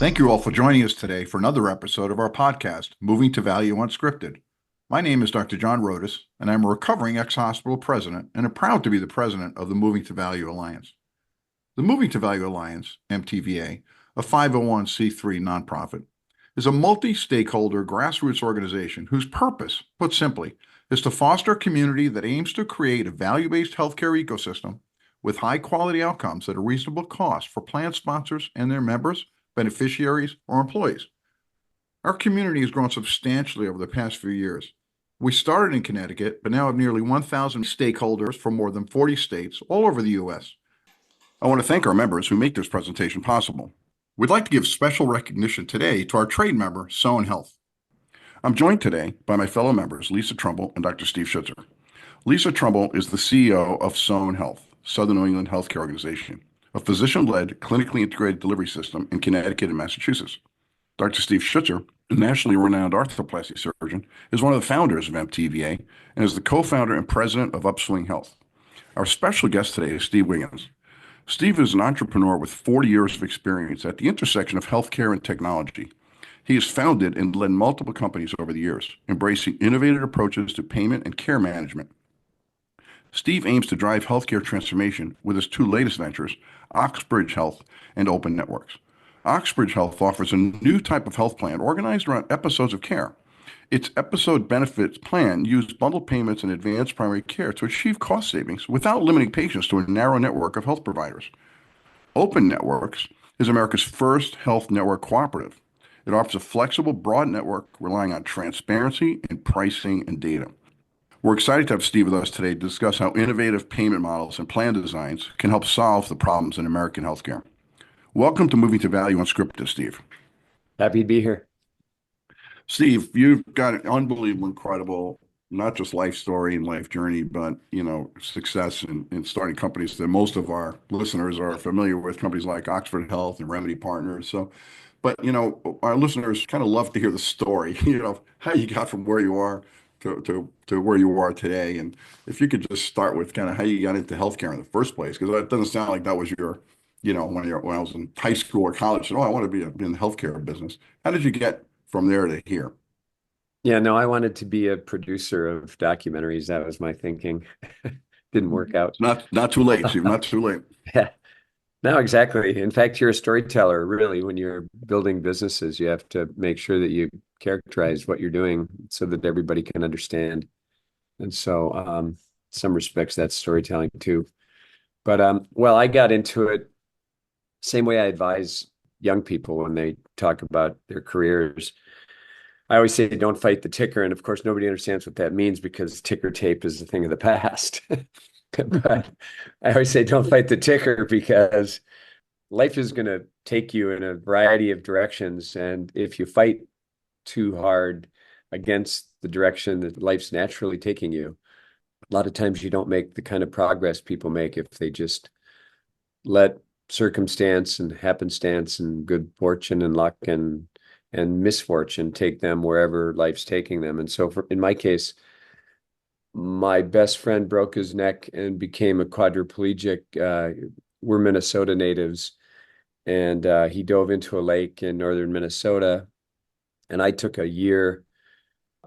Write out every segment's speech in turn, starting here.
Thank you all for joining us today for another episode of our podcast, Moving to Value Unscripted. My name is Dr. John Rodas, and I'm a recovering ex-hospital president and am proud to be the president of the Moving to Value Alliance. The Moving to Value Alliance, MTVA, a 501c3 nonprofit, is a multi-stakeholder grassroots organization whose purpose, put simply, is to foster a community that aims to create a value-based healthcare ecosystem with high-quality outcomes at a reasonable cost for plan sponsors and their members, beneficiaries, or employees. Our community has grown substantially over the past few years. We started in Connecticut, but now have nearly 1,000 stakeholders from more than 40 states all over the U.S. I want to thank our members who make this presentation possible. We'd like to give special recognition today to our trade member, Sohn Health. I'm joined today by my fellow members, Lisa Trumbull and Dr. Steve Schutzer. Lisa Trumbull is the CEO of Sohn Health, Southern New England Healthcare Organization, a physician-led, clinically integrated delivery system in Connecticut and Massachusetts. Dr. Steve Schutzer, a nationally renowned arthroplasty surgeon, is one of the founders of MTVA and is the co-founder and president of Upswing Health. Our special guest today is Steve Wiggins. Steve is an entrepreneur with 40 years of experience at the intersection of healthcare and technology. He has founded and led multiple companies over the years, embracing innovative approaches to payment and care management. Steve aims to drive healthcare transformation with his two latest ventures, Oxbridge Health and Open Networks. Oxbridge Health offers a new type of health plan organized around episodes of care. Its episode benefits plan uses bundled payments and advanced primary care to achieve cost savings without limiting patients to a narrow network of health providers. Open Networks is America's first health network cooperative. It offers a flexible, broad network relying on transparency and pricing and data. We're excited to have Steve with us today to discuss how innovative payment models and plan designs can help solve the problems in American healthcare. Welcome to Moving to Value Unscripted, Steve. Happy to be here. Steve, you've got an unbelievable, incredible, not just life story and life journey, but, success in starting companies that most of our listeners are familiar with, companies like Oxford Health and Remedy Partners. But, our listeners kind of love to hear the story, how you got from where you are to where you are today. And if you could just start with kind of how you got into healthcare in the first place, because it doesn't sound like that was your, when I was in high school or college, I said, oh, I want to be in the healthcare business. How did you get from there to here? Yeah, no, I wanted to be a producer of documentaries. That was my thinking. Didn't work out. Not too late, Steve, not too late. Yeah, no, exactly. In fact, you're a storyteller, really. When you're building businesses, you have to make sure that you characterize what you're doing so that everybody can understand. And so, some respects, that's storytelling too. But well, I got into it same way I advise young people when they talk about their careers. I always say, don't fight the ticker. And of course, nobody understands what that means because ticker tape is a thing of the past. But I always say, don't fight the ticker because life is going to take you in a variety of directions. And if you fight too hard against the direction that life's naturally taking you, a lot of times you don't make the kind of progress people make if they just let circumstance and happenstance and good fortune and luck and misfortune take them wherever life's taking them. And so in my case, my best friend broke his neck and became a quadriplegic. We're Minnesota natives, and he dove into a lake in northern Minnesota. And I took a year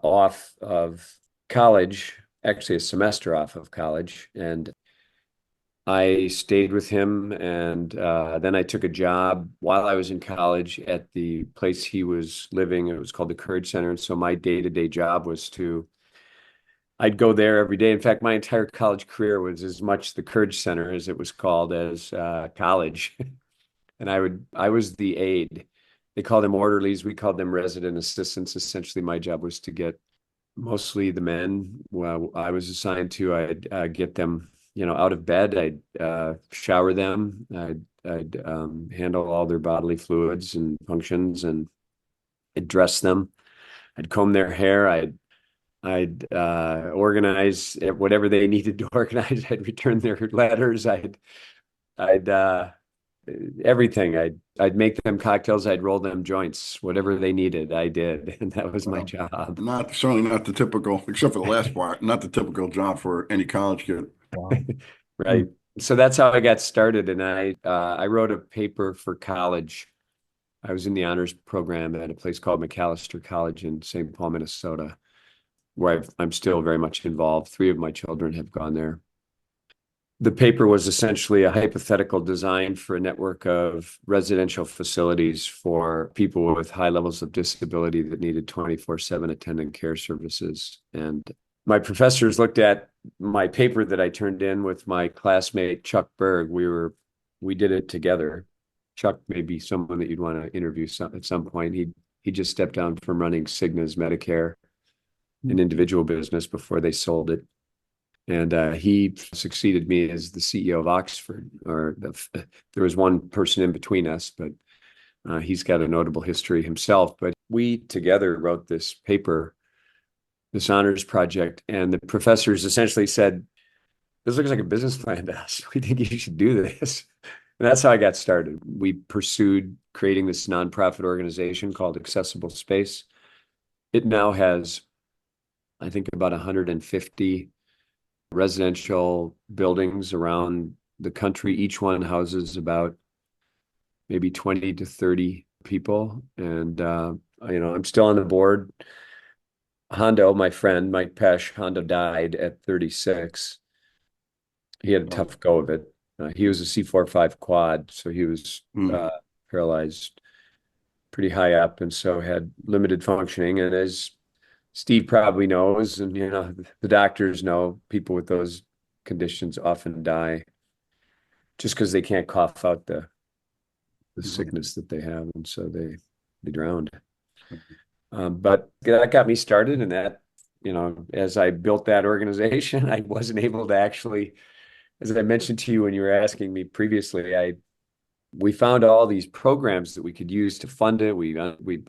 off of college, actually a semester off of college, and I stayed with him, and then I took a job while I was in college at the place he was living. It was called the Courage Center. And so my day-to-day job was I'd go there every day. In fact, my entire college career was as much the Courage Center, as it was called, as college. And I was the aide. They called them orderlies. We called them resident assistants. Essentially, my job was to get mostly the men. Well, I was assigned to, I'd get them out of bed. I'd shower them. I'd handle all their bodily fluids and functions, and I'd dress them. I'd comb their hair. I'd organize whatever they needed to organize. I'd return their letters. I'd everything. I'd make them cocktails. I'd roll them joints. Whatever they needed, I did, and that was my job. Certainly not the typical, except for the last part, not the typical job for any college kid. Wow. Right. So that's how I got started. And I wrote a paper for college I was in the honors program at a place called McAllister College in St. Paul, Minnesota, where I'm still very much involved. 3 of my children have gone there. The paper was essentially a hypothetical design for a network of residential facilities for people with high levels of disability that needed 24/7 attendant care services. And my professors looked at my paper that I turned in with my classmate Chuck Berg. We did it together. Chuck may be someone that you'd want to interview at some point. He just stepped down from running Cigna's Medicare, an individual business, before they sold it. And he succeeded me as the CEO of Oxford. There was one person in between us, but he's got a notable history himself. But we together wrote this paper, this honors project, and the professors essentially said, "This looks like a business plan to us. We think you should do this." And that's how I got started. We pursued creating this nonprofit organization called Accessible Space. It now has, I think, about 150 residential buildings around the country. Each one houses about maybe 20 to 30 people. And, I'm still on the board. Hondo, my friend, Mike Pesh, Hondo died at 36. He had a tough go of it. He was a C4-5 quad, so he was paralyzed pretty high up, and so had limited functioning. And as Steve probably knows, and the doctors know, people with those conditions often die just because they can't cough out the sickness that they have, and so they drowned. But that got me started, and that, as I built that organization, I wasn't able to actually, as I mentioned to you when you were asking me previously, we found all these programs that we could use to fund it. We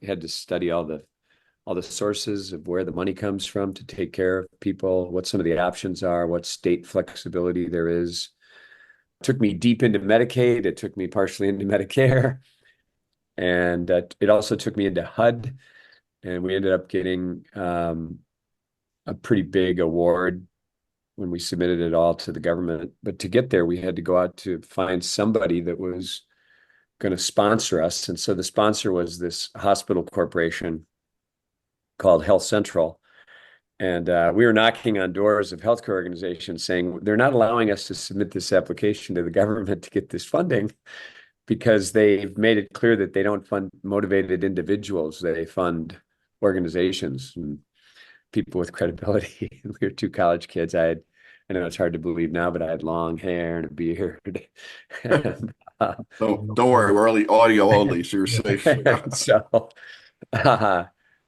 had to study all the sources of where the money comes from to take care of people, what some of the options are, what state flexibility there is. It took me deep into Medicaid. It took me partially into Medicare. And it also took me into HUD. And we ended up getting a pretty big award when we submitted it all to the government. But to get there, we had to go out to find somebody that was going to sponsor us. And so the sponsor was this hospital corporation called Health Central. And we were knocking on doors of healthcare organizations saying, they're not allowing us to submit this application to the government to get this funding because they've made it clear that they don't fund motivated individuals. They fund organizations and people with credibility. We were 2 college kids. I know it's hard to believe now, but I had long hair and a beard. And, Don't worry, we're only audio only, so you're safe.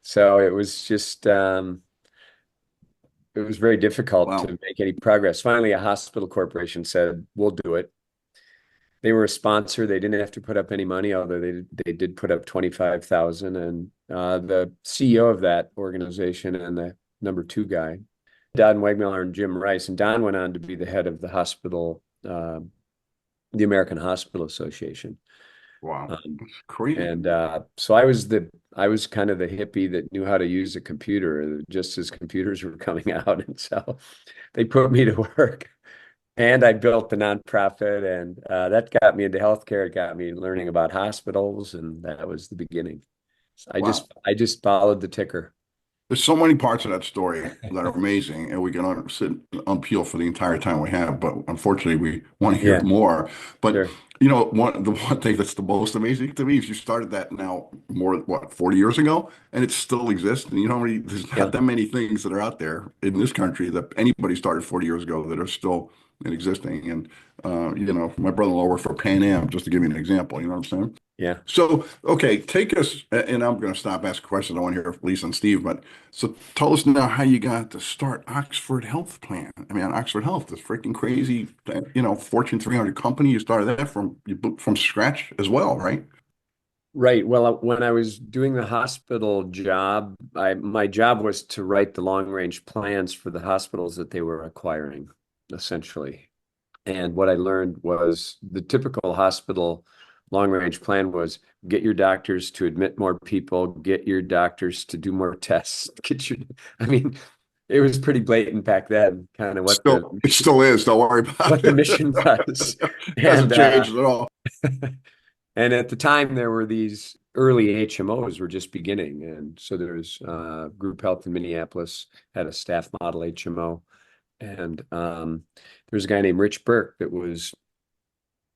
So it was just, it was very difficult Wow. to make any progress. Finally, a hospital corporation said, we'll do it. They were a sponsor. They didn't have to put up any money, although they did put up $25,000. And the CEO of that organization and the number 2 guy, Don Wegmiller and Jim Rice, and Don went on to be the head of the hospital, the American Hospital Association. Wow. That's crazy. And so I was kind of the hippie that knew how to use a computer just as computers were coming out. And so they put me to work. And I built the nonprofit, and that got me into healthcare. It got me learning about hospitals, and that was the beginning. So I just followed the ticker. There's so many parts of that story that are amazing, and we can sit unpeel for the entire time we have. But unfortunately, we want to hear more. But Sure. the one thing that's the most amazing to me is you started that now 40 years ago, and it still exists. And there's not that many things that are out there in this country that anybody started 40 years ago that are still existing. And my brother-in-law worked for Pan Am, just to give you an example. You know what I'm saying? Yeah. So, okay, take us, and I'm going to stop asking questions. I want to hear Lisa and Steve, but so tell us now how you got to start Oxford Health Plan. I mean, Oxford Health, this freaking crazy, Fortune 300 company. You started that from scratch as well, right? Right. Well, when I was doing the hospital job, my job was to write the long-range plans for the hospitals that they were acquiring, essentially. And what I learned was the typical hospital long-range plan was get your doctors to admit more people, get your doctors to do more tests, I mean, it was pretty blatant back then, kind of It still is. Don't worry about what the mission was. It hasn't changed at all. And at the time, there were these early HMOs were just beginning. And so there's Group Health in Minneapolis had a staff model HMO. And there's a guy named Rich Burke that was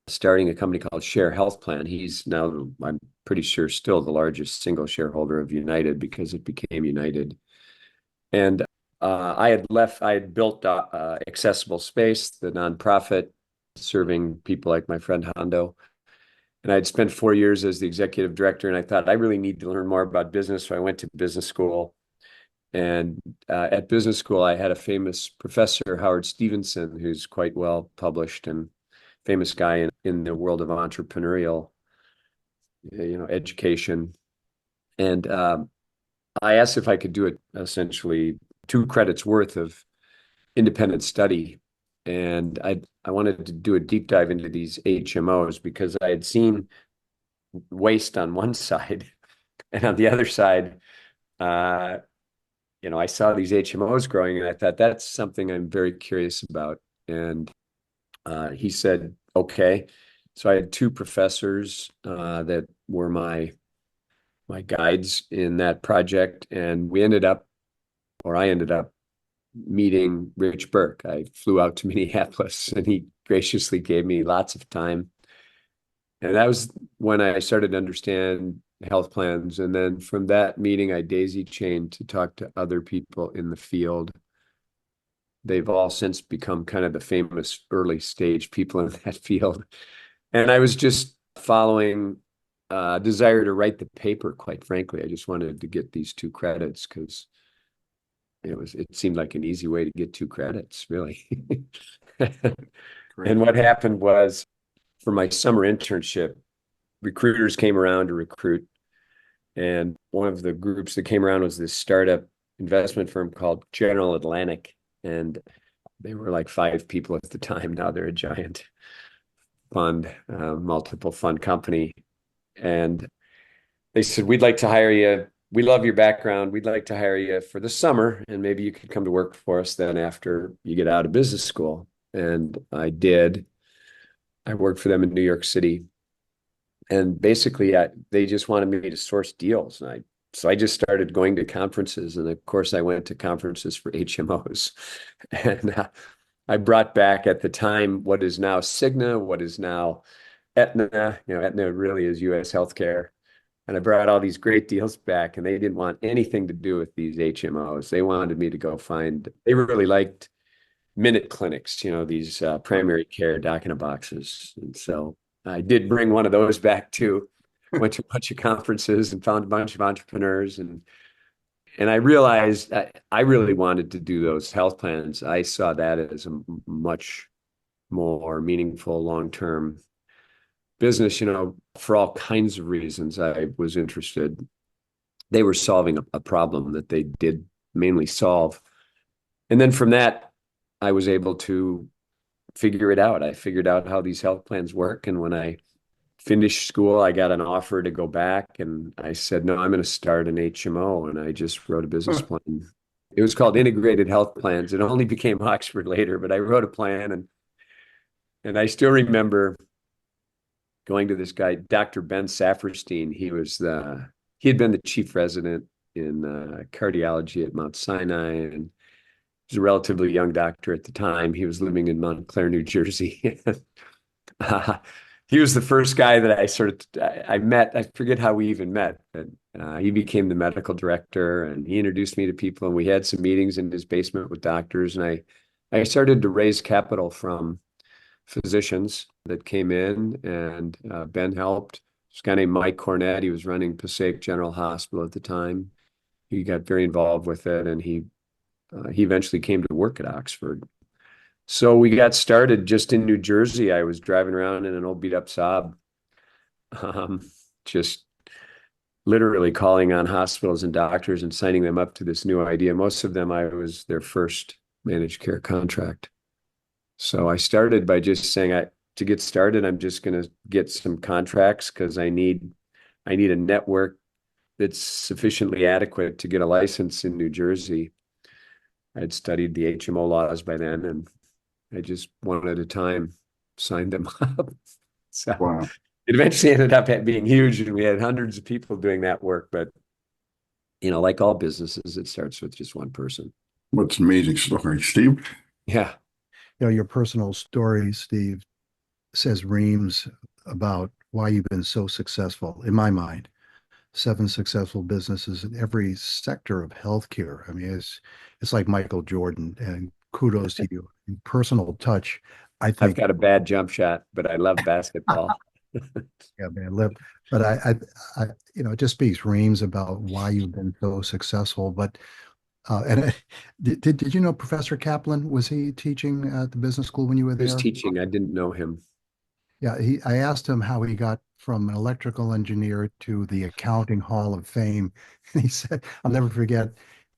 starting a company called Share Health Plan. He's now, I'm pretty sure, still the largest single shareholder of United because it became United. And I had built Accessible Space, the nonprofit serving people like my friend Hondo. And I'd spent 4 years as the executive director, and I thought I really need to learn more about business. So I went to business school. And at business school, I had a famous professor, Howard Stevenson, who's quite well published and famous guy in the world of entrepreneurial, education. And I asked if I could do it essentially 2 credits worth of independent study. And I wanted to do a deep dive into these HMOs because I had seen waste on one side, and on the other side, I saw these HMOs growing, and I thought that's something I'm very curious about. And he said, okay. So I had 2 professors that were my guides in that project, and I ended up meeting Rich Burke. I flew out to Minneapolis, and he graciously gave me lots of time. And that was when I started to understand health plans. And then from that meeting, I daisy chained to talk to other people in the field. They've all since become kind of the famous early stage people in that field. And I was just following desire to write the paper, quite frankly. I just wanted to get these 2 credits because it seemed like an easy way to get 2 credits, really. Great. And what happened was, for my summer internship, recruiters came around to recruit. And one of the groups that came around was this startup investment firm called General Atlantic. And they were like 5 people at the time. Now they're a giant fund, multiple fund company. And they said, we'd like to hire you. We love your background. We'd like to hire you for the summer, and maybe you could come to work for us then after you get out of business school. And I did. I worked for them in New York City. And basically, they just wanted me to source deals. So I just started going to conferences. And of course, I went to conferences for HMOs. And I brought back at the time what is now Cigna, what is now Aetna. Aetna really is US healthcare. And I brought all these great deals back, and they didn't want anything to do with these HMOs. They wanted me to they really liked minute clinics, these primary care doc in a boxes. And so I did bring one of those back too. Went to a bunch of conferences and found a bunch of entrepreneurs. And I realized I really wanted to do those health plans. I saw that as a much more meaningful long-term business, for all kinds of reasons I was interested. They were solving a problem that they did mainly solve. And then from that, I was able to figure it out. I figured out how these health plans work. And when I finished school, I got an offer to go back. And I said, no, I'm going to start an HMO. And I just wrote a business plan. It was called Integrated Health Plans. It only became Oxford later, but I wrote a plan. And I still remember going to this guy, Dr. Ben Saferstein. He had been the chief resident in cardiology at Mount Sinai, and he was a relatively young doctor at the time. He was living in Montclair, New Jersey. He was the first guy that I met. I forget how we even met, but he became the medical director, and he introduced me to people, and we had some meetings in his basement with doctors. And I started to raise capital from physicians that came in, and Ben helped. This guy named Mike Cornett, he was running Passaic General Hospital at the time. He got very involved with it, and he eventually came to work at Oxford. So we got started just in New Jersey. I was driving around in an old beat up Saab, just literally calling on hospitals and doctors and signing them up to this new idea. Most of them, I was their first managed care contract. So I started by just saying, to get started, I'm just going to get some contracts because I need a network that's sufficiently adequate to get a license in New Jersey. I'd studied the HMO laws by then, and I just one at a time signed them up. So Wow. it eventually ended up being huge, and we had hundreds of people doing that work. But like all businesses, it starts with just one person. What's an amazing story, Steve? Yeah. Your personal story, Steve, says reams about why you've been so successful, in my mind. 7 successful businesses in every sector of healthcare. I mean, it's like Michael Jordan, and kudos to you. Personal touch, I I've think. got a bad jump shot, but I love basketball. Yeah, man, live. But it just speaks reams about why you've been so successful. But did you know Professor Kaplan? Was he teaching at the business school when you were He was there? teaching. I didn't know him. Yeah, I asked him how he got from an electrical engineer to the Accounting Hall of Fame. And he said, I'll never forget,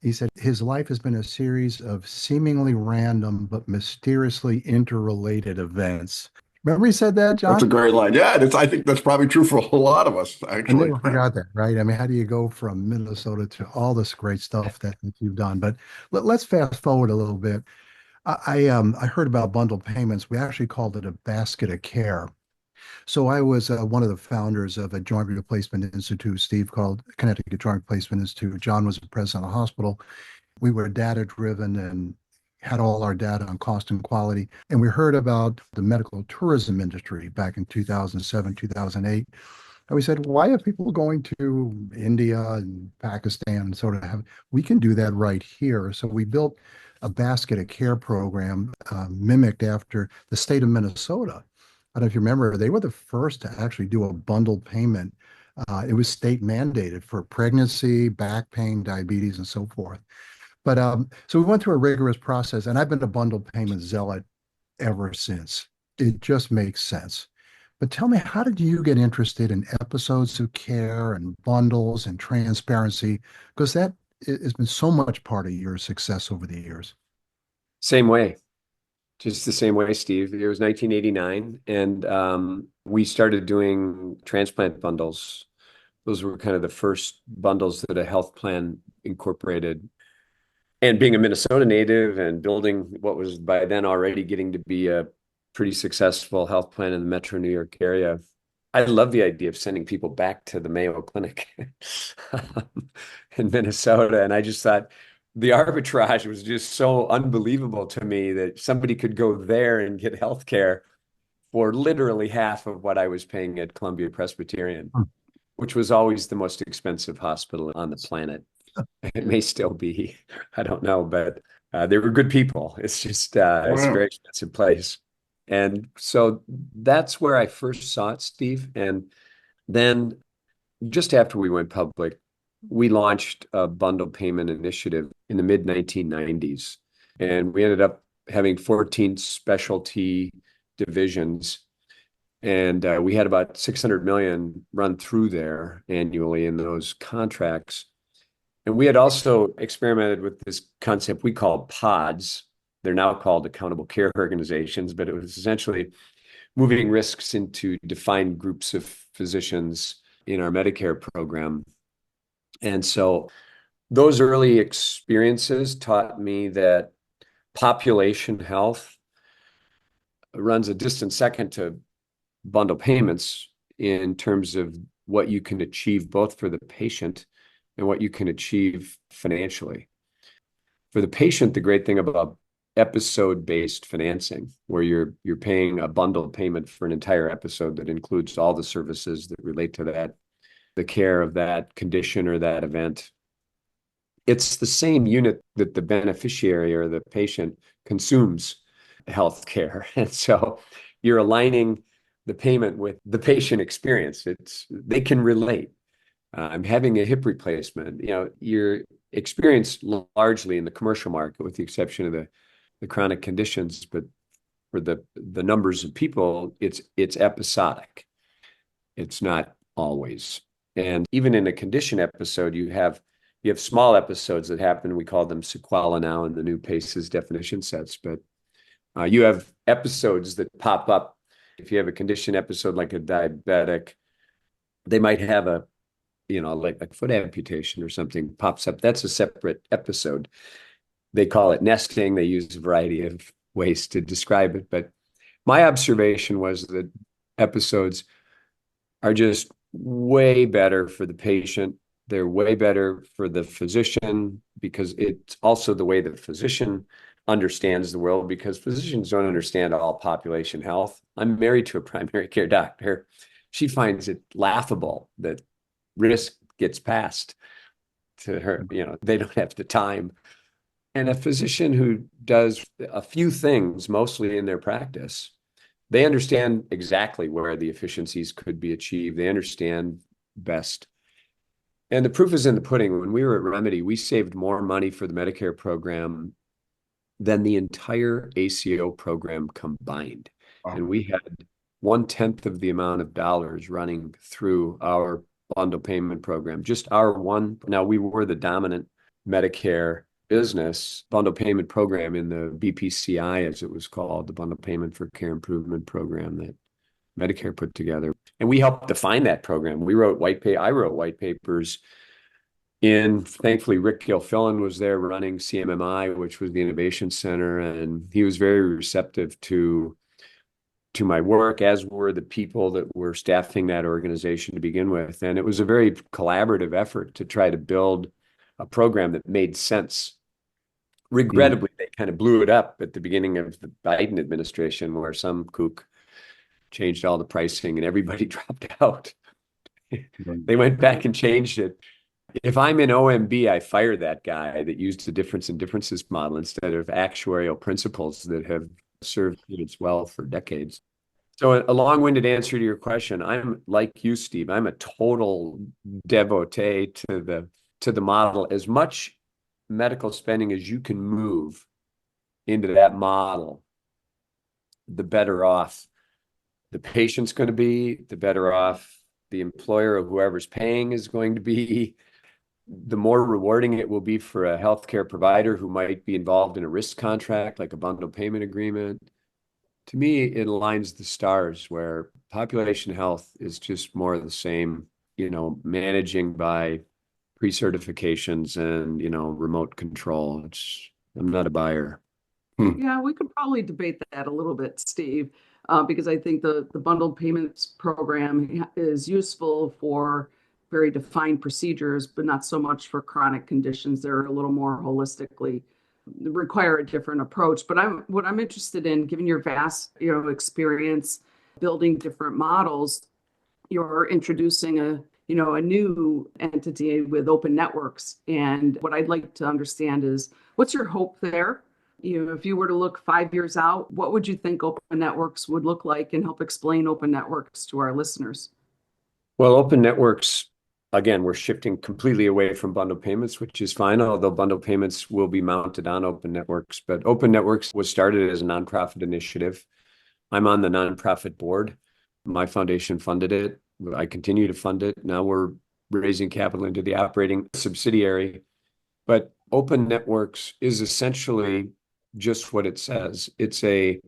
he said his life has been a series of seemingly random but mysteriously interrelated events. Remember he said that, That's a John? great line. Yeah, I think that's probably true for a lot of us, I actually. never forgot that, right? I mean, how do you go from Minnesota to all this great stuff that you've done? But let's fast forward a little bit. I heard about bundle payments. We actually called it a basket of care. So I was one of the founders of a joint replacement institute, Steve, called Connecticut Joint Replacement Institute. John was the president of the hospital. We were data driven and had all our data on cost and quality. And we heard about the medical tourism industry back in 2007, 2008. And we said, why are people going to India and Pakistan? Sort of we can do that right here. So we built a basket of care program mimicked after the state of Minnesota. I don't know if you remember, they were the first to actually do a bundled payment. It was state mandated for pregnancy, back pain, diabetes, and so forth. But so we went through a rigorous process, and I've been a bundled payment zealot ever since. It just makes sense. But tell me, how did you get interested in episodes of care and bundles and transparency? Because that has been so much part of your success over the years. Same way, just the same way, Steve. It was 1989, and we started doing transplant bundles. Those were kind of the first bundles that a health plan incorporated. And being a Minnesota native and building what was by then already getting to be a pretty successful health plan in the metro New York area, I love the idea of sending people back to the Mayo Clinic in Minnesota. And I just thought the arbitrage was just so unbelievable to me that somebody could go there and get health care for literally half of what I was paying at Columbia Presbyterian, which was always the most expensive hospital on the planet. It may still be, I don't know, but they were good people. It's just it's a very expensive place. And so that's where I first saw it, Steve. And then just after we went public, we launched a bundle payment initiative in the mid 1990s. And we ended up having 14 specialty divisions. And we had about 600 million run through there annually in those contracts. And we had also experimented with this concept we call pods. They're now called accountable care organizations, but it was essentially moving risks into defined groups of physicians in our Medicare program. And so those early experiences taught me that population health runs a distant second to bundle payments in terms of what you can achieve both for the patient and what you can achieve financially. For the patient, the great thing about episode-based financing, where you're paying a bundled payment for an entire episode that includes all the services that relate to that, the care of that condition or that event. It's the same unit that the beneficiary or the patient consumes healthcare. And so you're aligning the payment with the patient experience. They can relate. I'm having a hip replacement. Your experience largely in the commercial market, with the exception of the chronic conditions, but for the numbers of people, it's episodic. It's not always. And even in a condition episode, you have small episodes that happen. We call them sequela now in the new PACES definition sets. But you have episodes that pop up. If you have a condition episode like a diabetic, they might have like a foot amputation or something pops up. That's a separate episode. They call it nesting. They use a variety of ways to describe it. But my observation was that episodes are just way better for the patient. They're way better for the physician because it's also the way the physician understands the world, because physicians don't understand all population health. I'm married to a primary care doctor. She finds it laughable that risk gets passed to her. They don't have the time. And a physician who does a few things mostly in their practice, they understand exactly where the efficiencies could be achieved. They understand best. And the proof is in the pudding. When we were at Remedy, we saved more money for the Medicare program than the entire ACO program combined. Wow. And we had 1/10 of the amount of dollars running through our bundle payment program. Just our one. Now, we were the dominant Medicare business bundle payment program in the BPCI, as it was called, the Bundle Payment for Care Improvement Program that Medicare put together. And we helped define that program. I wrote white papers thankfully, Rick Gilfillan was there running CMMI, which was the Innovation Center, and he was very receptive to my work, as were the people that were staffing that organization to begin with. And it was a very collaborative effort to try to build a program that made sense. Regrettably, they kind of blew it up at the beginning of the Biden administration, where some kook changed all the pricing and everybody dropped out. They went back and changed it. If I'm in OMB, I fire that guy that used the difference in differences model instead of actuarial principles that have served students well for decades. So a long-winded answer to your question, I'm like you, Steve. I'm a total devotee to the model. As much medical spending as you can move into that model, the better off the patient's going to be, the better off the employer or whoever's paying is going to be. The more rewarding it will be for a healthcare provider who might be involved in a risk contract, like a bundle payment agreement. To me, it aligns the stars, where population health is just more of the same, managing by pre-certifications and, remote control. I'm not a buyer. Yeah, we could probably debate that a little bit, Steve, because I think the bundled payments program is useful for very defined procedures, but not so much for chronic conditions. They're a little more holistically require a different approach. But what I'm interested in, given your vast, experience building different models, you're introducing a new entity with open networks. And what I'd like to understand is, what's your hope there? If you were to look 5 years out, what would you think open networks would look like, and help explain open networks to our listeners? Well, open networks, again, we're shifting completely away from bundle payments, which is fine, although bundle payments will be mounted on open networks. But open networks was started as a nonprofit initiative. I'm on the nonprofit board. My foundation funded it. I continue to fund it. Now we're raising capital into the operating subsidiary. But open networks is essentially just what it says. It's a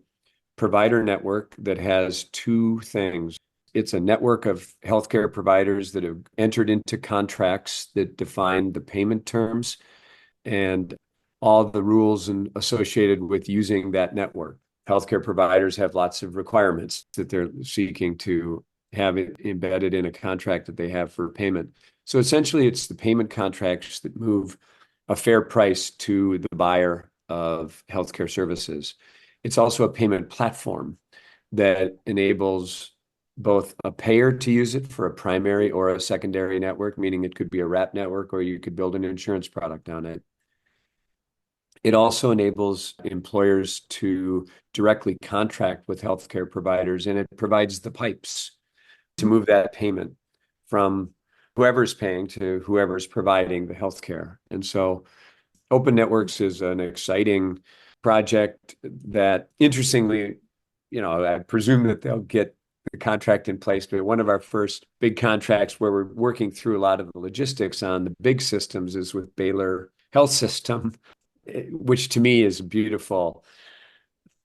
provider network that has two things. It's a network of healthcare providers that have entered into contracts that define the payment terms and all the rules associated with using that network. Healthcare providers have lots of requirements that they're seeking to have it embedded in a contract that they have for payment. So essentially, it's the payment contracts that move a fair price to the buyer of healthcare services. It's also a payment platform that enables both a payer to use it for a primary or a secondary network, meaning it could be a wrap network, or you could build an insurance product on it. It also enables employers to directly contract with healthcare providers, and it provides the pipes to move that payment from whoever's paying to whoever's providing the healthcare. And so Open Networks is an exciting project that, interestingly, I presume that they'll get the contract in place, but one of our first big contracts where we're working through a lot of the logistics on the big systems is with Baylor Health System, which to me is a beautiful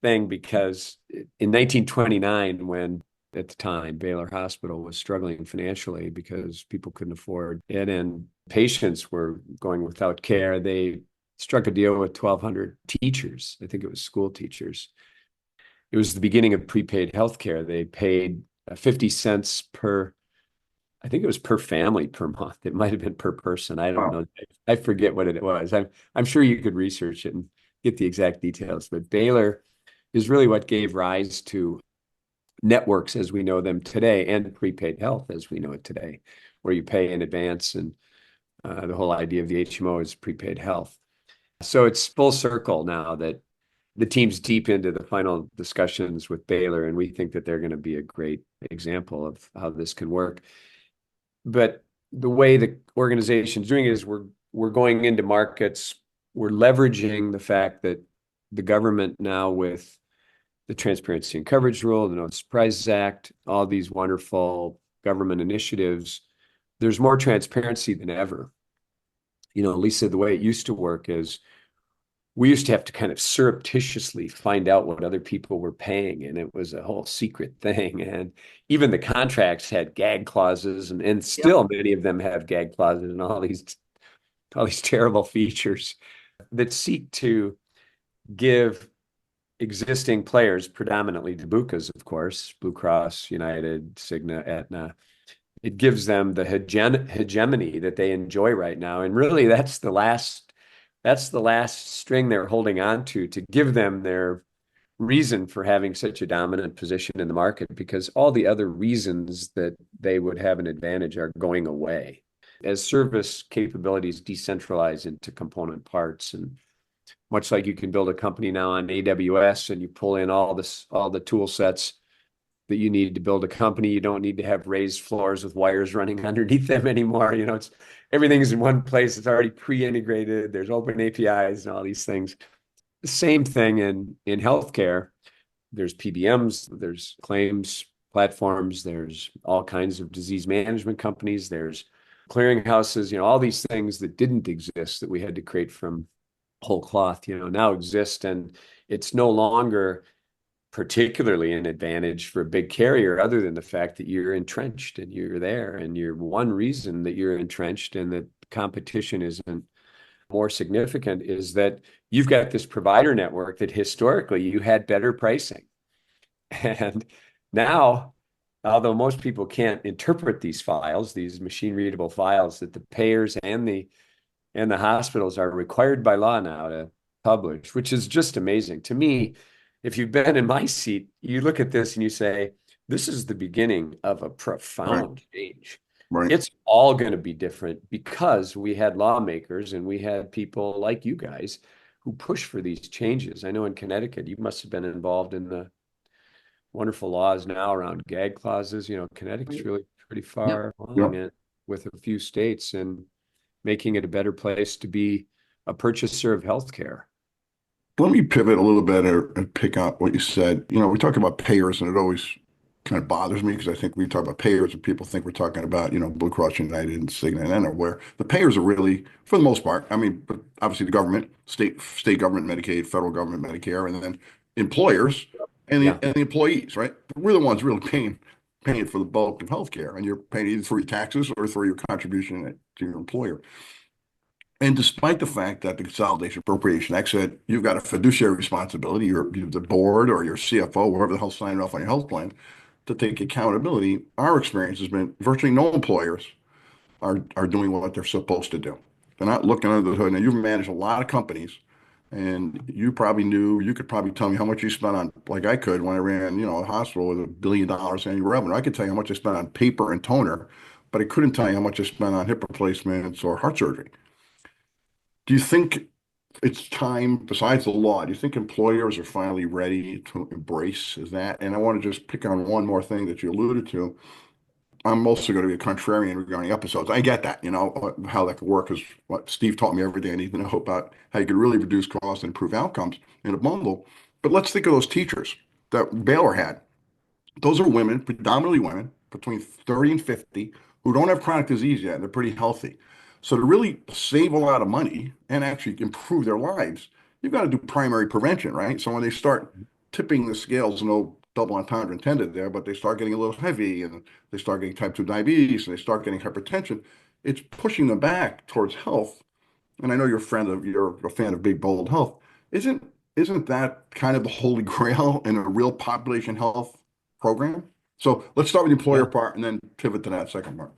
thing, because in 1929, when at the time Baylor Hospital was struggling financially because people couldn't afford it and patients were going without care, they struck a deal with 1,200 teachers. I think it was school teachers. It was the beginning of prepaid healthcare. They paid 50 cents per I think it was per family per month. It might have been per person. I don't Wow. know. I forget what it was. I'm sure you could research it and get the exact details. But Baylor is really what gave rise to networks as we know them today and prepaid health as we know it today, where you pay in advance. And the whole idea of the HMO is prepaid health. So it's full circle now that the team's deep into the final discussions with Baylor, and we think that they're going to be a great example of how this can work. But the way the organization's doing it is we're going into markets, we're leveraging the fact that the government now with the Transparency and Coverage Rule, the No Surprises Act, all these wonderful government initiatives, there's more transparency than ever. Lisa, the way it used to work is we used to have to kind of surreptitiously find out what other people were paying, and it was a whole secret thing. And even the contracts had gag clauses, and still many of them have gag clauses and all these terrible features that seek to give existing players, predominantly the BUCAs, of course, Blue Cross, United, Cigna, Aetna. It gives them the hegemony that they enjoy right now, and really that's the last string they're holding on to give them their reason for having such a dominant position in the market, because all the other reasons that they would have an advantage are going away as service capabilities decentralize into component parts. And much like you can build a company now on AWS and you pull in all the tool sets that you need to build a company, you don't need to have raised floors with wires running underneath them anymore. Everything's in one place. It's already pre-integrated. There's open APIs and all these things. The same thing in healthcare. There's PBMs, there's claims platforms, there's all kinds of disease management companies, there's clearinghouses, all these things that didn't exist that we had to create from whole cloth, now exist. And it's no longer particularly an advantage for a big carrier other than the fact that you're entrenched and you're there. And you're one reason that you're entrenched and that competition isn't more significant is that you've got this provider network that historically you had better pricing. And now, although most people can't interpret these files, these machine readable files that the payers and the hospitals are required by law now to publish, which is just amazing to me. If you've been in my seat, you look at this and you say, this is the beginning of a profound change. Right. It's all going to be different because we had lawmakers and we had people like you guys who push for these changes. I know in Connecticut, you must have been involved in the wonderful laws now around gag clauses. Connecticut's really pretty far along it with a few states and making it a better place to be a purchaser of healthcare. Let me pivot a little bit and pick up what you said. We talk about payers, and it always kind of bothers me because I think we talk about payers and people think we're talking about, Blue Cross United and Cigna and where the payers are really, for the most part, but obviously the government, state government Medicaid, federal government Medicare, and then employers and the employees, right? We're the ones really paying for the bulk of healthcare, and you're paying either through your taxes or through your contribution to your employer. And despite the fact that the Consolidation Appropriation Act said you've got a fiduciary responsibility, you're the board or your CFO, whoever the hell signed off on your health plan, to take accountability, our experience has been virtually no employers are doing what they're supposed to do. They're not looking under the hood. Now, you've managed a lot of companies, and you could probably tell me how much you spent on, like I could when I ran, a hospital with $1 billion annual revenue. I could tell you how much I spent on paper and toner, but I couldn't tell you how much I spent on hip replacements or heart surgery. Do you think it's time, besides the law, do you think employers are finally ready to embrace that? And I want to just pick on one more thing that you alluded to. I'm also going to be a contrarian regarding episodes. I get that, how that could work is what Steve taught me every day. I need to know about how you could really reduce costs and improve outcomes in a bundle. But let's think of those teachers that Baylor had. Those are women, predominantly women, between 30 and 50, who don't have chronic disease yet. They're pretty healthy. So to really save a lot of money and actually improve their lives, you've got to do primary prevention, right? So when they start tipping the scales, no double entendre intended there, but they start getting a little heavy and they start getting type 2 diabetes and they start getting hypertension, it's pushing them back towards health. And I know you're a fan of big, bold health. Isn't that kind of the holy grail in a real population health program? So let's start with the employer part and then pivot to that second part.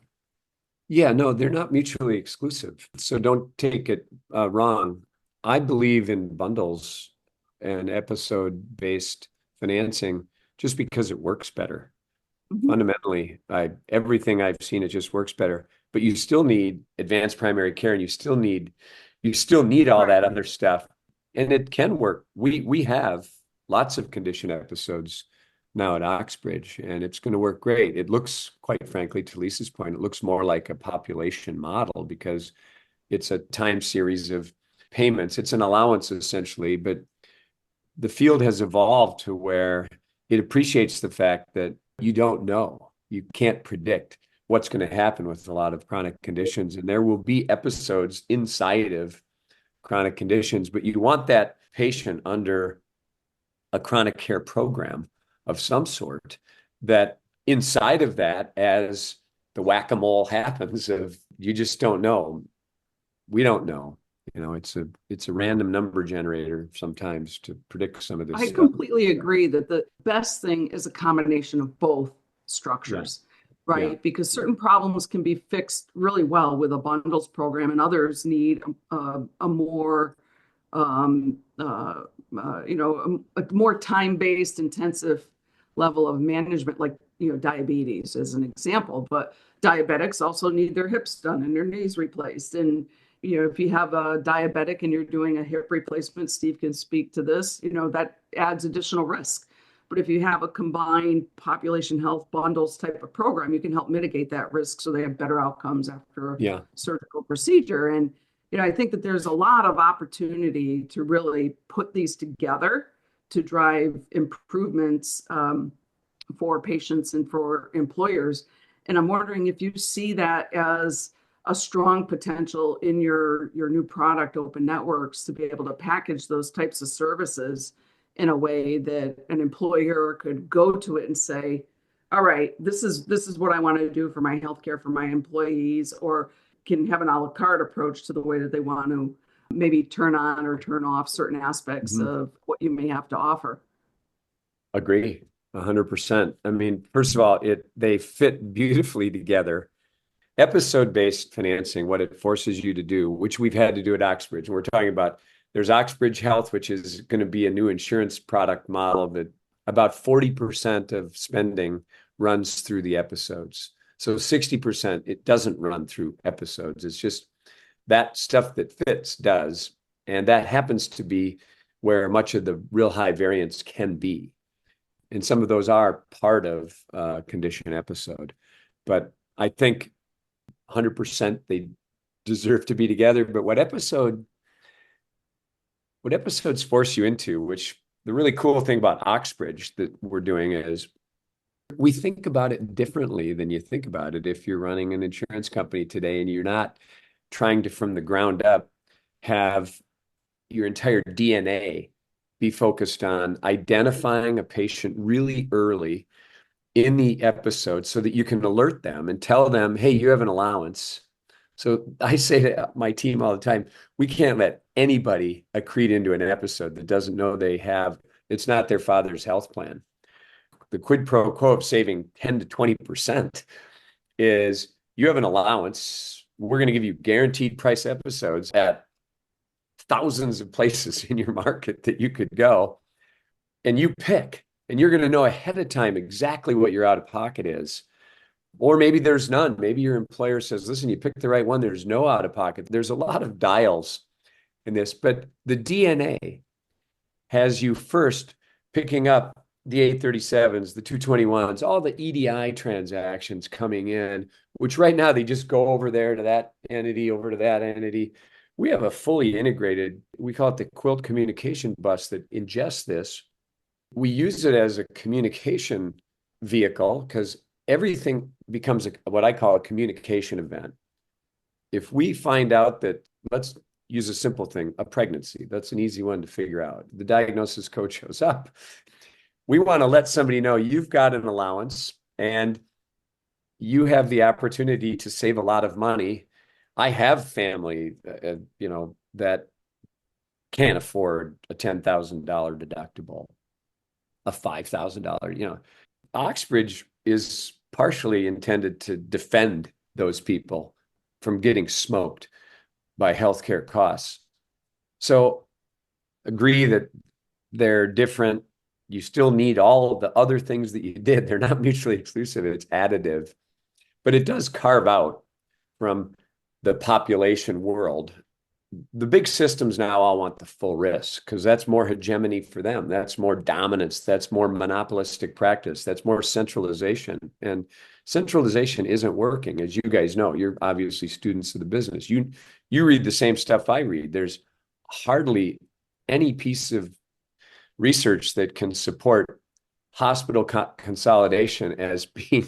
Yeah, no, they're not mutually exclusive. So don't take it wrong. I believe in bundles and episode-based financing just because it works better. Mhm. Fundamentally, everything I've seen, it just works better. But you still need advanced primary care, and you still need all Right. that other stuff, and it can work. We have lots of condition episodes now at Oxbridge, and it's going to work great. It looks, quite frankly, to Lisa's point, it looks more like a population model because it's a time series of payments. It's an allowance essentially, but the field has evolved to where it appreciates the fact that you don't know. You can't predict what's going to happen with a lot of chronic conditions. And there will be episodes inside of chronic conditions, but you want that patient under a chronic care program of some sort that inside of that, as the whack-a-mole happens of you just don't know. We don't know. It's a random number generator sometimes to predict some of this I stuff. completely agree that the best thing is a combination of both Yeah, structures, yeah. right? Because certain problems can be fixed really well with a bundles program, and others need a more a more time-based, intensive level of management, like, diabetes as an example. But diabetics also need their hips done and their knees replaced. And, if you have a diabetic and you're doing a hip replacement, Steve can speak to this, that adds additional risk. But if you have a combined population health bundles type of program, you can help mitigate that risk so they have better outcomes after a Yeah. surgical procedure. And I think that there's a lot of opportunity to really put these together to drive improvements for patients and for employers. And I'm wondering if you see that as a strong potential in your new product, Open Networks, to be able to package those types of services in a way that an employer could go to it and say, all right, this is what I want to do for my healthcare for my employees, or can have an a la carte approach to the way that they want to maybe turn on or turn off certain aspects Mhm. of what you may have to offer. Agree, 100%. I mean, first of all, they fit beautifully together. Episode-based financing, what it forces you to do, which we've had to do at Oxbridge, and we're talking about there's Oxbridge Health, which is going to be a new insurance product model that about 40% of spending runs through the episodes. So 60% it doesn't run through episodes. It's just that stuff that fits does. And that happens to be where much of the real high variance can be. And some of those are part of condition episode. But I think 100% they deserve to be together. But what episodes force you into, which the really cool thing about Oxbridge that we're doing is we think about it differently than you think about it if you're running an insurance company today and you're not trying to, from the ground up, have your entire DNA be focused on identifying a patient really early in the episode so that you can alert them and tell them, hey, you have an allowance. So I say to my team all the time, we can't let anybody accrete into an episode that doesn't know it's not their father's health plan. The quid pro quo of saving 10 to 20% is you have an allowance. We're going to give you guaranteed price episodes at thousands of places in your market that you could go, and you pick, and you're going to know ahead of time exactly what your out of pocket is. Or maybe there's none. Maybe your employer says, listen, you picked the right one. There's no out of pocket. There's a lot of dials in this, but the DNA has you first picking up the 837s, the 221s, all the EDI transactions coming in, which right now they just go over there to that entity, over to that entity. We have a fully integrated, we call it the Quilt communication bus that ingests this. We use it as a communication vehicle because everything becomes what I call a communication event. If we find out that, let's use a simple thing, a pregnancy, that's an easy one to figure out. The diagnosis code shows up. We want to let somebody know you've got an allowance and you have the opportunity to save a lot of money. I have family, that can't afford a $10,000 deductible, a $5,000, Oxbridge is partially intended to defend those people from getting smoked by healthcare costs. So agree that they're different. You still need all of the other things that you did. They're not mutually exclusive. It's additive, but it does carve out from the population world. The big systems now all want the full risk because that's more hegemony for them. That's more dominance. That's more monopolistic practice. That's more centralization. And centralization isn't working. As you guys know, you're obviously students of the business. You read the same stuff I read. There's hardly any piece of research that can support hospital consolidation as being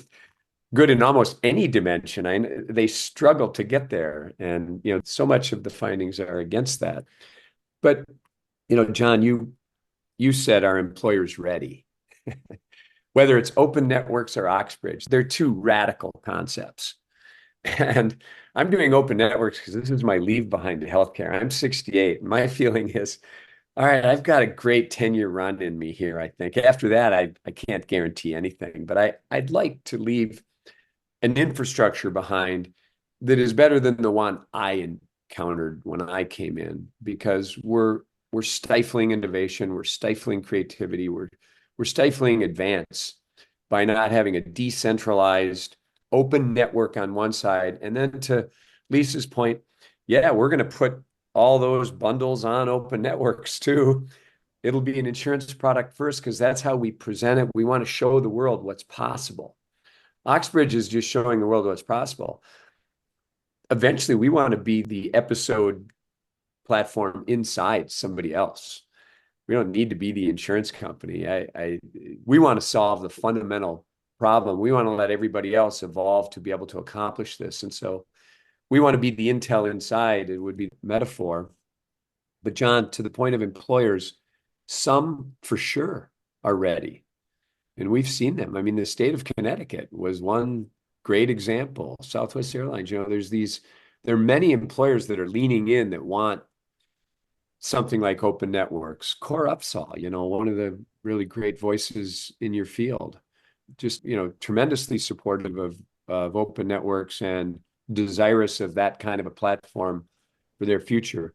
good in almost any dimension. They struggle to get there. And, so much of the findings are against that. But, John, you said our employers ready. Whether it's open networks or Oxbridge, they're two radical concepts. And I'm doing open networks because this is my leave behind to healthcare. I'm 68. My feeling is, all right, I've got a great 10-year run in me here, I think. After that, I can't guarantee anything, but I'd like to leave an infrastructure behind that is better than the one I encountered when I came in, because we're stifling innovation, we're stifling creativity, we're stifling advance by not having a decentralized open network on one side. And then to Lisa's point, yeah, we're going to put all those bundles on open networks too. It'll be an insurance product first because that's how we present it. We want to show the world what's possible. Oxbridge is just showing the world what's possible. Eventually, we want to be the episode platform inside somebody else. We don't need to be the insurance company. We want to solve the fundamental problem. We want to let everybody else evolve to be able to accomplish this. And so we want to be the Intel inside. It would be metaphor. But John, to the point of employers, some for sure are ready. And we've seen them. I mean, the state of Connecticut was one great example. Southwest Airlines, there are many employers that are leaning in that want something like open networks. Core Upsaw, one of the really great voices in your field, just, tremendously supportive of open networks and desirous of that kind of a platform for their future.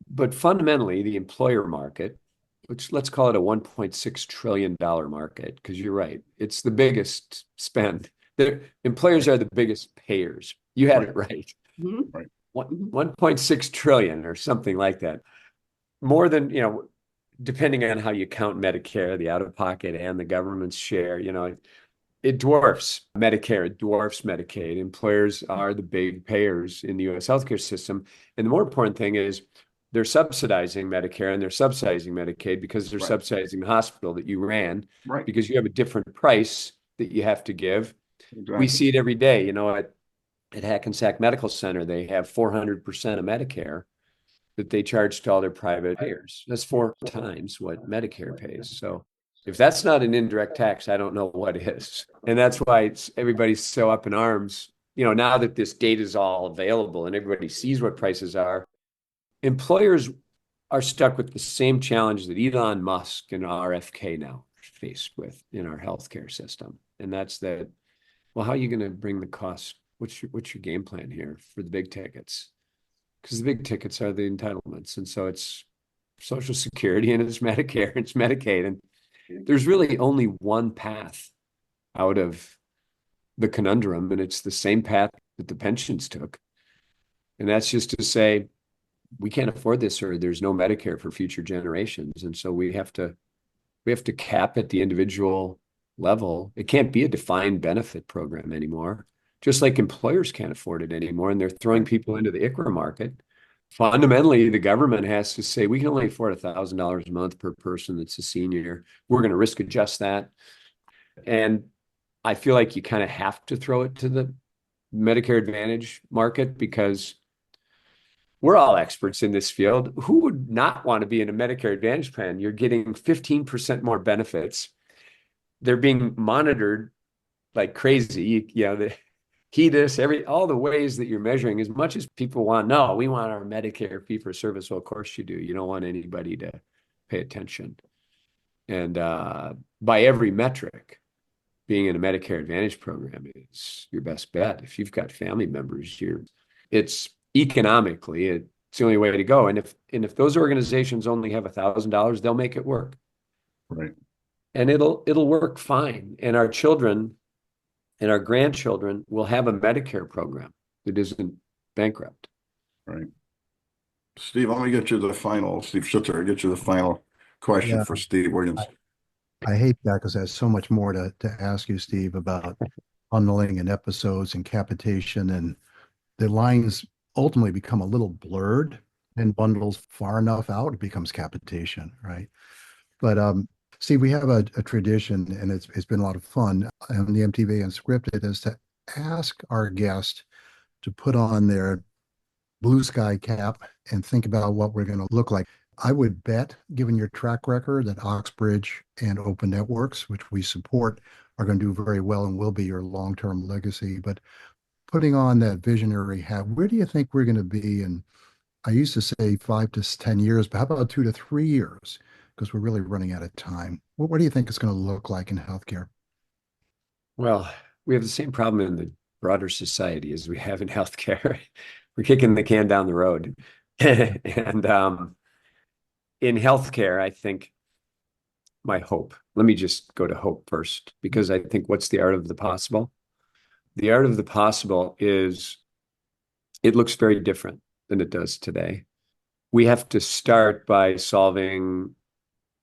But fundamentally, the employer market, which let's call it a $1.6 trillion market, because you're right, it's the biggest spend. The employers are the biggest payers. You had it right. Mm-hmm. Right. 1.6 trillion or something like that. More than, depending on how you count Medicare, the out-of-pocket and the government's share, it dwarfs Medicare, it dwarfs Medicaid. Employers are the big payers in the U.S. healthcare system. And the more important thing is they're subsidizing Medicare and they're subsidizing Medicaid because they're subsidizing the hospital that you ran, because you have a different price that you have to give. Exactly. We see it every day. At Hackensack Medical Center, they have 400% of Medicare that they charge to all their private payers. That's 4 times what Medicare pays. So if that's not an indirect tax, I don't know what is. And that's why everybody's so up in arms. Now that this data is all available and everybody sees what prices are, employers are stuck with the same challenge that Elon Musk and RFK now faced with in our healthcare system. And that's that, well, how are you going to bring the cost? What's your game plan here for the big tickets? Because the big tickets are the entitlements. And so it's Social Security and it's Medicare, it's Medicaid. And there's really only one path out of the conundrum, and it's the same path that the pensions took. And that's just to say, we can't afford this, or there's no Medicare for future generations. And so we have to cap at the individual level. It can't be a defined benefit program anymore. Just like employers can't afford it anymore, and they're throwing people into the ICHRA market. Fundamentally, the government has to say, we can only afford $1,000 a month per person that's a senior. We're going to risk adjust that. And I feel like you kind of have to throw it to the Medicare Advantage market, because we're all experts in this field. Who would not want to be in a Medicare Advantage plan? You're getting 15% more benefits. They're being monitored like crazy. The HEDIS, all the ways that you're measuring, as much as people want, no, we want our Medicare fee for service. Well, of course you do. You don't want anybody to pay attention. And by every metric, being in a Medicare Advantage program is your best bet. If you've got family members, it's economically, it's the only way to go. And if those organizations only have $1,000, they'll make it work. Right. And it'll work fine. And our children and our grandchildren will have a Medicare program that isn't bankrupt. Right. Steve, let me get you the final, Steve Schutzer, get you the final question Yeah. for Steve Williams. I hate that because there's so much more to ask you, Steve, about bundling and episodes and capitation, and the lines ultimately become a little blurred and bundles far enough out, it becomes capitation, right? But Steve, we have a tradition, and it's been a lot of fun on the MTV Unscripted, is to ask our guest to put on their blue sky cap and think about what we're going to look like. I would bet, given your track record, that Oxbridge and Open Networks, which we support, are going to do very well and will be your long-term legacy. But putting on that visionary hat, where do you think we're going to be? And I used to say 5 to 10 years, but how about 2 to 3 years? Because we're really running out of time. What do you think it's going to look like in healthcare? Well, we have the same problem in the broader society as we have in healthcare. We're kicking the can down the road. And in healthcare, I think my hope, let me just go to hope first, because I think what's the art of the possible? The art of the possible is it looks very different than it does today. We have to start by solving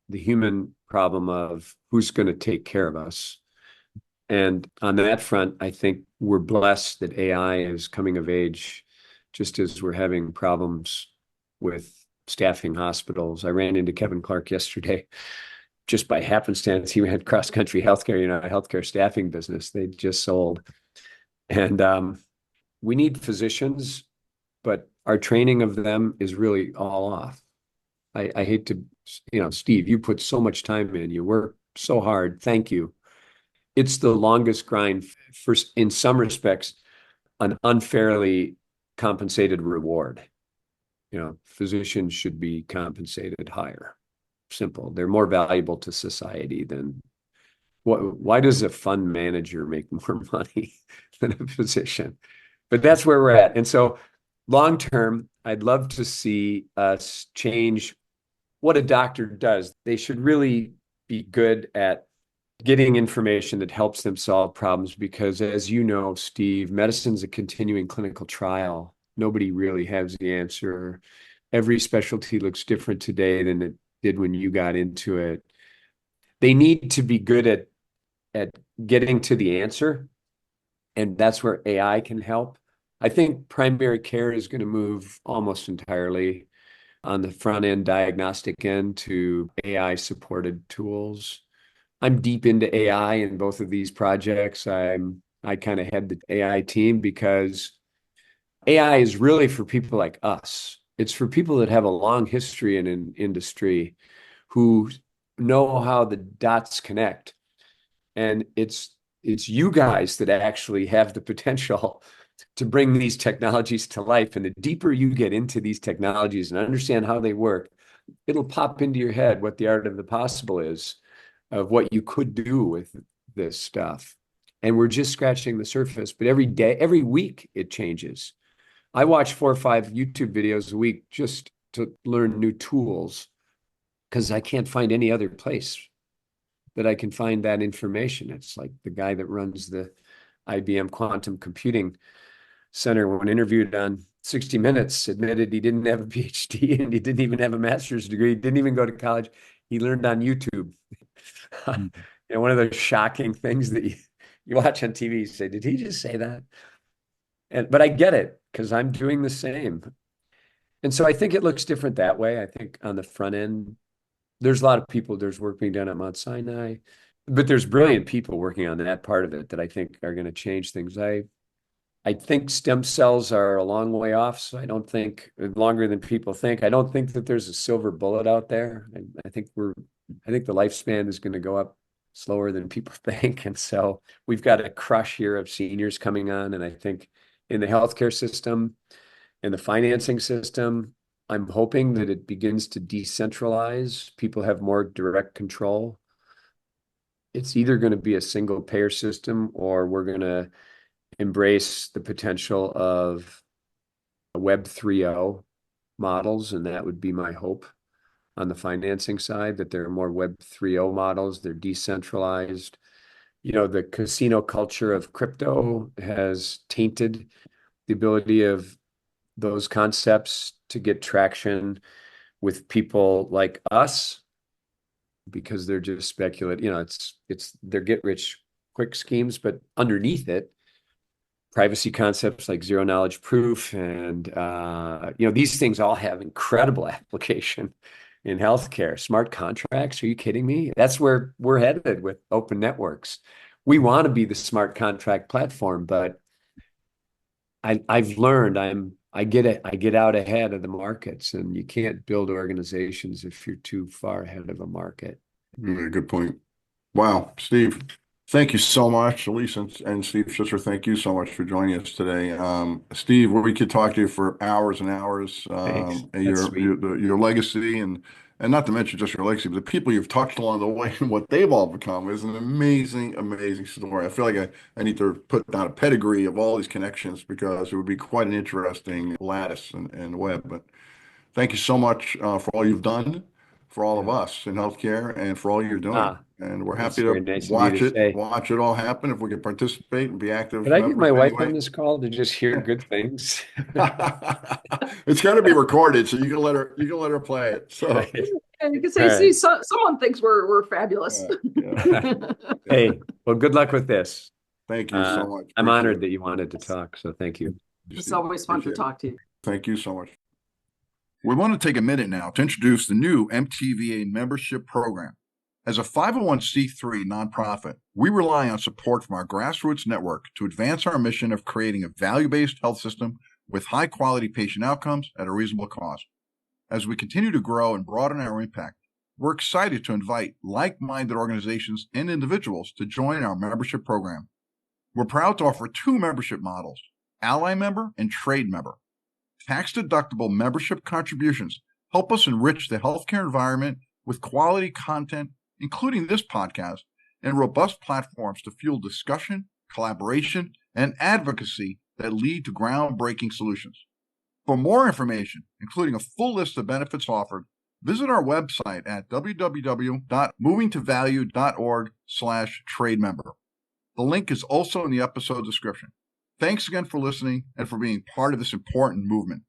the human problem of who's going to take care of us. And on that front, I think we're blessed that AI is coming of age, just as we're having problems with staffing hospitals. I ran into Kevin Clark yesterday, just by happenstance. He had cross-country healthcare, a healthcare staffing business they just sold. And we need physicians, but our training of them is really all off. I hate to, Steve, you put so much time in, you work so hard. Thank you. It's the longest grind for, in some respects, an unfairly compensated reward. Physicians should be compensated higher. Simple. They're more valuable to society than why does a fund manager make more money than a physician? But that's where we're at. And so long term, I'd love to see us change what a doctor does. They should really be good at getting information that helps them solve problems, because as you know, Steve, medicine's a continuing clinical trial. Nobody really has the answer. Every specialty looks different today than it did when you got into it. They need to be good at getting to the answer, and that's where AI can help. I think primary care is going to move almost entirely on the front end diagnostic end to AI supported tools. I'm deep into AI in both of these projects. I kind of head the AI team because AI is really for people like us. It's for people that have a long history in an industry who know how the dots connect. And it's you guys that actually have the potential to bring these technologies to life. And the deeper you get into these technologies and understand how they work, it'll pop into your head what the art of the possible is, of what you could do with this stuff. And we're just scratching the surface, but every day, every week it changes. I watch 4 or 5 YouTube videos a week just to learn new tools, because I can't find any other place that I can find that information. It's like the guy that runs the IBM Quantum Computing Center, when interviewed on 60 Minutes, admitted he didn't have a PhD and he didn't even have a master's degree. He didn't even go to college. He learned on YouTube. One of those shocking things that you watch on TV, you say, did he just say that? But I get it, because I'm doing the same. And so I think it looks different that way. I think on the front end, there's a lot of people, there's work being done at Mount Sinai, but there's brilliant people working on that part of it that I think are going to change things. I think stem cells are a long way off, so I don't think longer than people think. I don't think that there's a silver bullet out there. I think the lifespan is going to go up slower than people think. And so we've got a crush here of seniors coming on. And I think in the healthcare system and the financing system, I'm hoping that it begins to decentralize. People have more direct control. it's either going to be a single payer system, or we're going to embrace the potential of Web 3.0 models. And that would be my hope on the financing side, that there are more Web 3.0 models. They're decentralized. The casino culture of crypto has tainted the ability of those concepts to get traction with people like us, because they're just speculative. It's they're get rich quick schemes, but underneath it, privacy concepts like zero knowledge proof and these things all have incredible application in healthcare. Smart contracts, are you kidding me? That's where we're headed with open networks. We want to be the smart contract platform, but I've learned I get out ahead of the markets, and you can't build organizations if you're too far ahead of a market. Good point. Wow, Steve, thank you so much. Elise and Steve Schisser, thank you so much for joining us today. Steve, we could talk to you for hours and hours. Thanks. And That's sweet. your legacy and not to mention just your legacy, but the people you've touched along the way and what they've all become is an amazing, amazing story. I feel like I need to put down a pedigree of all these connections, because it would be quite an interesting lattice and web. But thank you so much for all you've done for all of us in healthcare and for all you're doing. And we're That's happy very to nice of you to say. watch it all happen. If we can participate and be active Could I get members my wife anyway. on this call to just hear good things? It's going to be recorded, so you can let her play it. So Right. And you can say, All see, right. someone thinks we're fabulous. yeah. Hey, well, good luck with this. Thank you so much. I'm Appreciate honored it. that you wanted to talk, so thank you. It's always fun to Appreciate it. talk to you. Thank you so much. We want to take a minute now to introduce the new MTVA membership program. As a 501c3 nonprofit, we rely on support from our grassroots network to advance our mission of creating a value-based health system with high-quality patient outcomes at a reasonable cost. As we continue to grow and broaden our impact, we're excited to invite like-minded organizations and individuals to join our membership program. We're proud to offer two membership models, Ally Member and Trade Member. Tax-deductible membership contributions help us enrich the healthcare environment with quality content, including this podcast, and robust platforms to fuel discussion, collaboration, and advocacy that lead to groundbreaking solutions. For more information, including a full list of benefits offered, visit our website at www.movingtovalue.org/trade-member. The link is also in the episode description. Thanks again for listening and for being part of this important movement.